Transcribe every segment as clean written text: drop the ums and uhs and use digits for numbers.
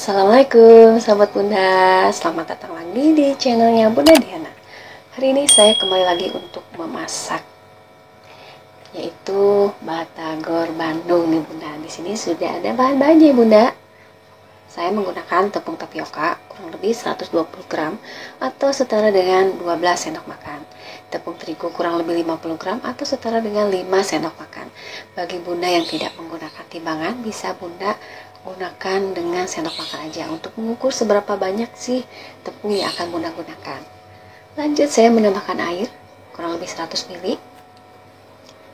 Assalamualaikum sahabat Bunda, selamat datang lagi di channelnya Bunda Diana. Hari ini saya kembali lagi untuk memasak, yaitu batagor Bandung nih Bunda. Di sini sudah ada bahan-bahannya Bunda. Saya menggunakan tepung tapioka kurang lebih 120 gram atau setara dengan 12 sendok makan. Tepung terigu kurang lebih 50 gram atau setara dengan 5 sendok makan. Bagi Bunda yang tidak menggunakan timbangan, bisa Bunda gunakan dengan sendok makan aja untuk mengukur seberapa banyak sih tepung yang akan Bunda gunakan. Lanjut, saya menambahkan air kurang lebih 100 ml,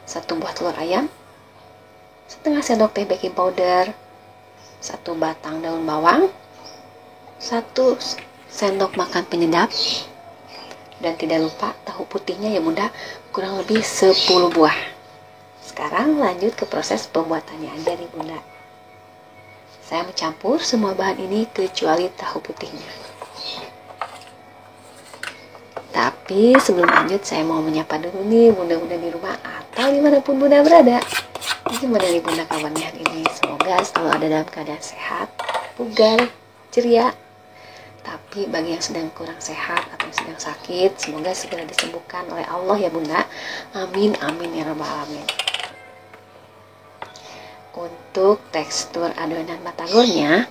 1 buah telur ayam, setengah sendok teh baking powder, 1 batang daun bawang, 1 sendok makan penyedap, dan tidak lupa tahu putihnya ya Bunda, kurang lebih 10 buah. Sekarang lanjut ke proses pembuatannya aja nih Bunda. Saya mencampur semua bahan ini kecuali tahu putihnya. Tapi sebelum lanjut, saya mau menyapa dulu nih Bunda-Bunda di rumah atau dimanapun Bunda berada. Gimana nih Bunda kabarnya hari ini? Semoga selalu ada dalam keadaan sehat, bugar, ceria. Tapi bagi yang sedang kurang sehat atau yang sedang sakit, semoga segera disembuhkan oleh Allah ya Bunda. Amin, amin ya rabbal alamin. Untuk tekstur adonan batagornya,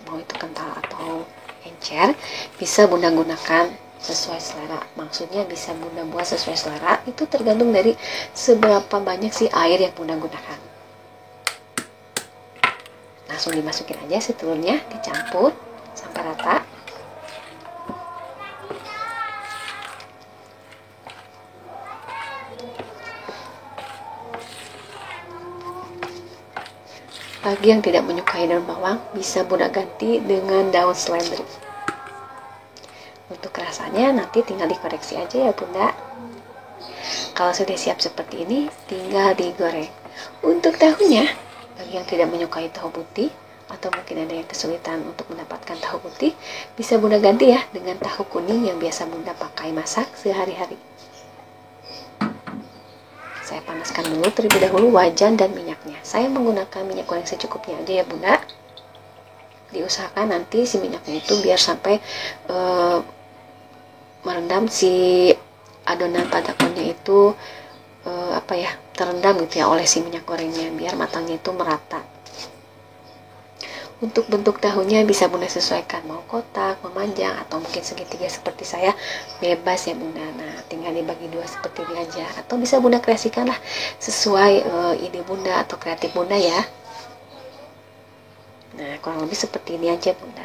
mau itu kental atau encer, bisa Bunda gunakan sesuai selera. Maksudnya bisa Bunda buat sesuai selera, itu tergantung dari seberapa banyak sih air yang Bunda gunakan. Langsung dimasukin aja si telurnya, dicampur sampai rata. Bagi yang tidak menyukai daun bawang, bisa Bunda ganti dengan daun seledri. Untuk rasanya nanti tinggal dikoreksi aja ya Bunda. Kalau sudah siap seperti ini, tinggal digoreng. Untuk tahunya, bagi yang tidak menyukai tahu putih, atau mungkin ada yang kesulitan untuk mendapatkan tahu putih, bisa Bunda ganti ya dengan tahu kuning yang biasa Bunda pakai masak sehari-hari. Saya panaskan dulu terlebih dahulu wajan dan minyaknya. Saya menggunakan minyak goreng secukupnya aja ya Bunda. Diusahakan nanti si minyaknya itu biar sampai merendam si adonan batagornya itu terendam gitu ya oleh si minyak gorengnya, biar matangnya itu merata. Untuk bentuk tahunya bisa Bunda sesuaikan, mau kotak, memanjang, atau mungkin segitiga seperti saya, bebas ya Bunda. Nah, tinggal dibagi dua seperti ini aja, atau bisa Bunda kreasikan lah sesuai ide Bunda atau kreatif Bunda ya. Nah, kurang lebih seperti ini aja Bunda.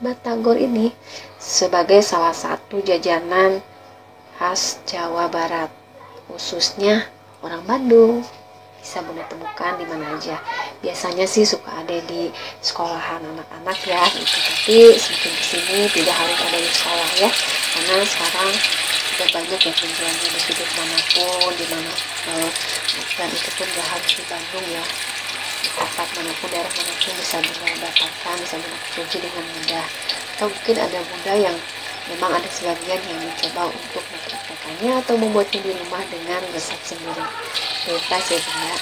Batagor ini sebagai salah satu jajanan khas Jawa Barat, khususnya orang Bandung. Bisa Bunda temukan di mana aja. Biasanya sih suka ada di sekolahan anak-anak ya gitu. Tapi semakin kesini tidak harus ada di sekolah ya, karena sekarang sudah banyak yang menjualnya di sudut manapun, di mana dan itu pun gak harus di Bandung ya. Di tempat manapun, daerah manapun bisa Bunda dapatkan, bisa Bunda kunci dengan mudah. Atau mungkin ada Bunda yang memang ada sebagian yang mencoba untuk mempraktekannya atau membuatnya di rumah dengan resep sendiri. Bebas ya Bunda.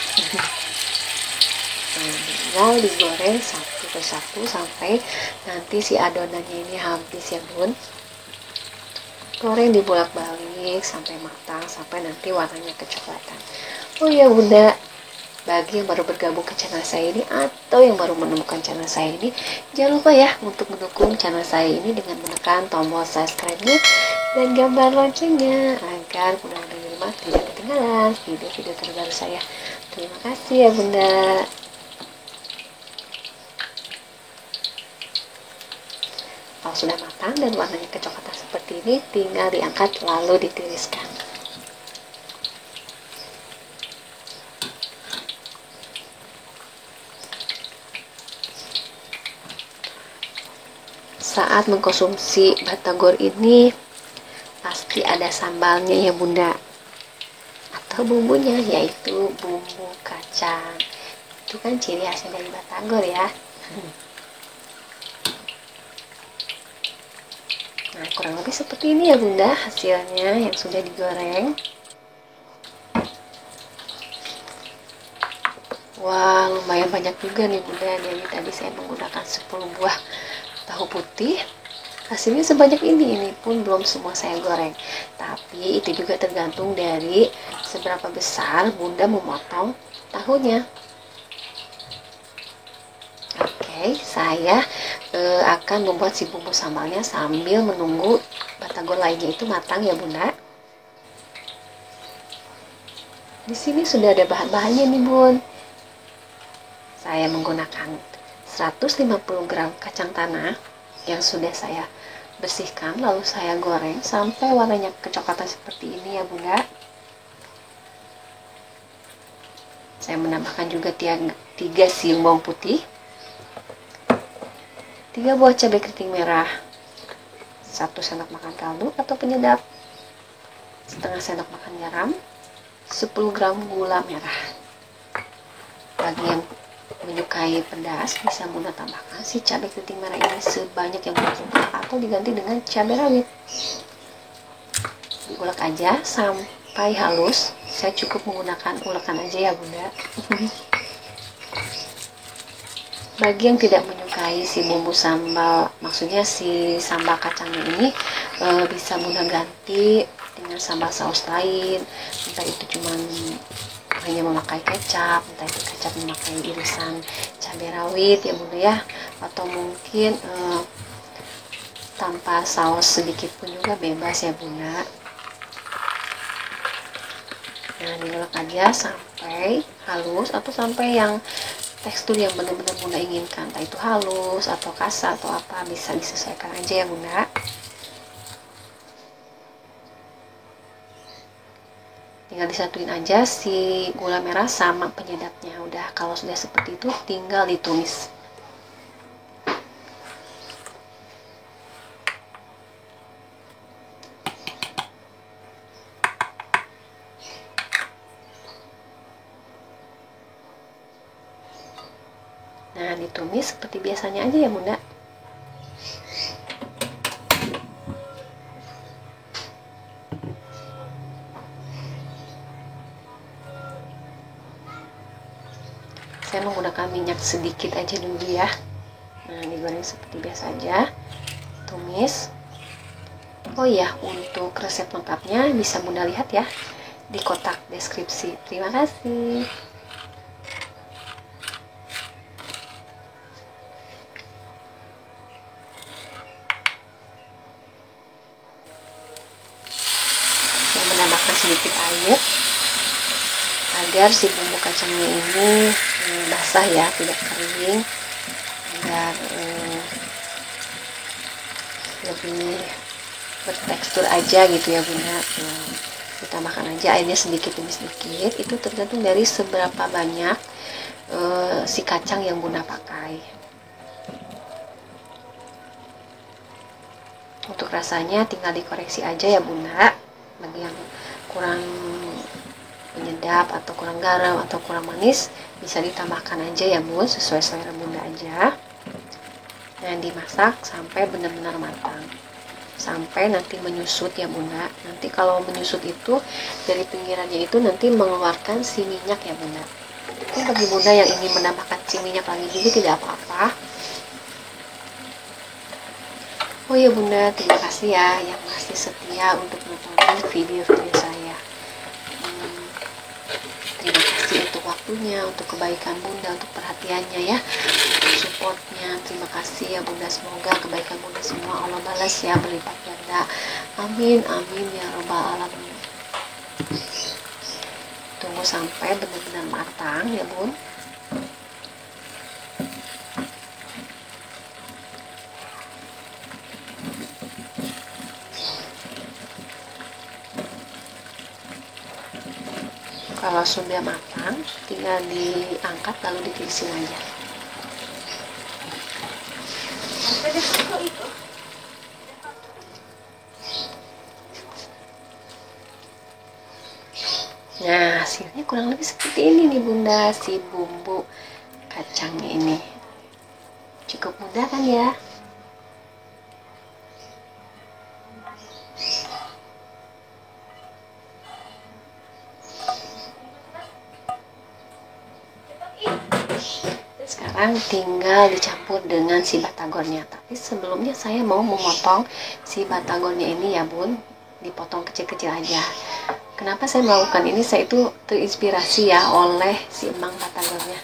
Tinggal digoreng satu persatu sampai nanti si adonannya ini habis ya Bun. Goreng dibolak-balik sampai matang, sampai nanti warnanya kecoklatan. Oh ya Bunda, bagi yang baru bergabung ke channel saya ini atau yang baru menemukan channel saya ini, jangan lupa ya untuk mendukung channel saya ini dengan menekan tombol subscribe-nya dan gambar loncengnya agar Bunda-Bunda di rumah tidak ketinggalan video-video terbaru saya. Terima kasih ya Bunda. Kalau sudah matang dan warnanya kecoklatan seperti ini, tinggal diangkat lalu ditiriskan. Saat mengkonsumsi batagor ini pasti ada sambalnya ya Bunda, atau bumbunya, yaitu bumbu kacang. Itu kan ciri khasnya dari batagor ya. Nah, kurang lebih seperti ini ya Bunda hasilnya yang sudah digoreng. Wah, lumayan banyak juga nih bunda. Jadi tadi saya menggunakan 10 buah tahu putih. Hasilnya sebanyak ini pun belum semua saya goreng. Tapi itu juga tergantung dari seberapa besar bunda memotong tahunya. Oke, saya akan membuat si bumbu sambalnya sambil menunggu batagor lainnya itu matang ya bunda. Di sini sudah ada bahan-bahannya nih bun. Saya menggunakan 150 gram kacang tanah yang sudah saya bersihkan, lalu saya goreng sampai warnanya kecoklatan seperti ini ya bunda. Saya menambahkan juga 3 siung bawang putih, 3 buah cabai keriting merah, 1 sendok makan kaldu atau penyedap, setengah sendok makan garam, 10 gram gula merah. Bagi yang menyukai pedas, bisa bunda tambahkan si cabai keriting merah ini sebanyak yang bunda suka atau diganti dengan cabai rawit. Diulek aja sampai halus. Saya cukup menggunakan ulekan aja ya bunda. Bagi yang tidak menyukai si bumbu sambal, maksudnya si sambal kacangnya ini, bisa bunda ganti dengan sambal saus lain, entah itu cuman hanya memakai kecap, entah itu kecap memakai irisan cabai rawit ya bunda ya, atau mungkin tanpa saus sedikit pun juga bebas ya bunda. Nah, diulek aja sampai halus atau sampai yang tekstur yang benar-benar bunda inginkan, entah itu halus atau kasar atau apa, bisa disesuaikan aja ya bunda. Tinggal disatuin aja si gula merah sama penyedapnya. Udah, kalau sudah seperti itu tinggal ditumis. Nah, ditumis seperti biasanya aja ya bunda. Saya menggunakan minyak sedikit aja dulu ya. Nah, digoreng seperti biasa aja. Tumis. Oh iya, untuk resep lengkapnya bisa bunda lihat ya di kotak deskripsi. Terima kasih. Saya menambahkan sedikit air agar si bumbu kacangnya ini basah ya, tidak kering, agar lebih bertekstur aja gitu ya bunda. Ditambahkan aja airnya sedikit demi sedikit, itu tergantung dari seberapa banyak si kacang yang bunda pakai. Untuk rasanya tinggal dikoreksi aja ya bunda, bagi yang kurang penyedap atau kurang garam atau kurang manis bisa ditambahkan aja ya bun, sesuai selera bunda aja. Dan dimasak sampai benar-benar matang, sampai nanti menyusut ya bunda. Nanti kalau menyusut itu dari pinggirannya itu nanti mengeluarkan si minyak ya bunda. Tapi bagi bunda yang ingin menambahkan si minyak lagi juga tidak apa-apa. Oh ya bunda, terima kasih ya yang masih setia untuk menonton video-video saya. Terima kasih untuk waktunya, untuk kebaikan bunda, untuk perhatiannya ya, untuk supportnya. Terima kasih ya bunda, semoga kebaikan bunda semua Allah balas ya berlipat ganda. Amin amin ya robbal alamin. Tunggu sampai benar-benar matang ya bun. Kalau sudah matang, tinggal diangkat lalu ditirisin aja. Nah, hasilnya kurang lebih seperti ini nih bunda, si bumbu kacangnya ini. Cukup mudah kan ya? Sekarang tinggal dicampur dengan si batagornya. Tapi sebelumnya saya mau memotong si batagornya ini ya bun, dipotong kecil-kecil aja. Kenapa saya melakukan ini? Saya itu terinspirasi ya oleh si emang batagornya.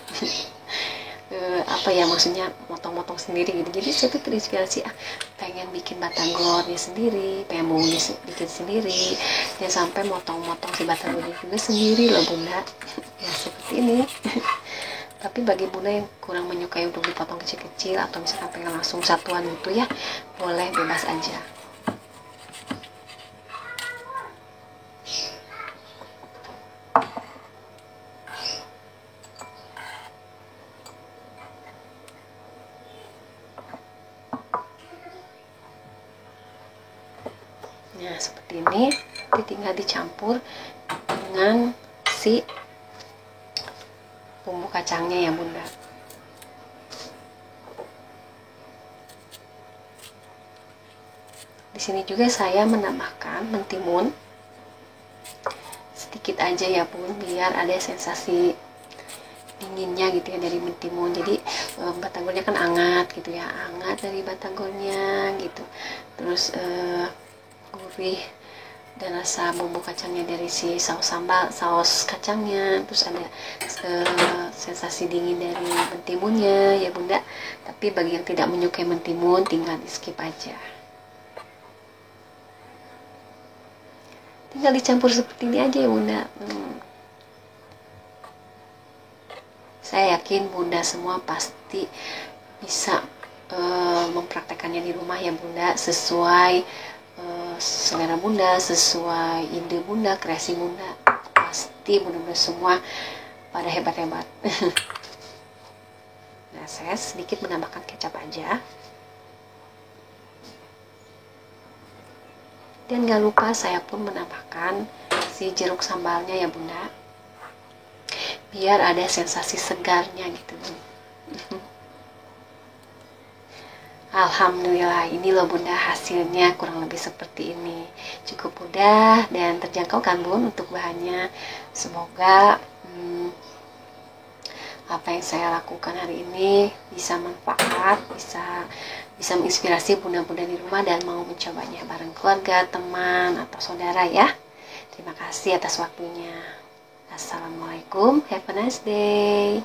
Apa ya, maksudnya motong-motong sendiri gitu. Jadi saya tuh terinspirasi, pengen bikin batagornya sendiri, pengen bumbunya bikin sendiri, dan sampai motong-motong si batagornya juga sendiri loh bunda. Ya seperti ini. Tapi bagi bunda yang kurang menyukai untuk dipotong kecil-kecil atau misalkan pengen langsung satuan gitu ya, boleh, bebas aja. Nah seperti ini, tinggal dicampur dengan si bumbu kacangnya ya bunda. Di sini juga saya menambahkan mentimun sedikit aja ya bun, biar ada sensasi dinginnya gitu ya dari mentimun. Jadi batagornya kan hangat gitu ya, hangat dari batagornya gitu. Terus gurih dan rasa bumbu kacangnya dari si saus sambal, saus kacangnya, terus ada sensasi dingin dari mentimunnya ya bunda. Tapi bagi yang tidak menyukai mentimun, tinggal di skip aja. Tinggal dicampur seperti ini aja ya bunda. Saya yakin bunda semua pasti bisa mempraktekannya di rumah ya bunda, sesuai selera bunda, sesuai ide bunda, kreasi bunda. Pasti bunda-bunda semua pada hebat-hebat. Nah saya sedikit menambahkan kecap aja. Dan gak lupa saya pun menambahkan si jeruk sambalnya ya bunda, biar ada sensasi segarnya gitu. Alhamdulillah, ini loh bunda hasilnya kurang lebih seperti ini. Cukup mudah dan terjangkau kan bun untuk bahannya. Semoga apa yang saya lakukan hari ini bisa manfaat, bisa menginspirasi bunda-bunda di rumah dan mau mencobanya bareng keluarga, teman, atau saudara ya. Terima kasih atas waktunya. Assalamualaikum, have a nice day.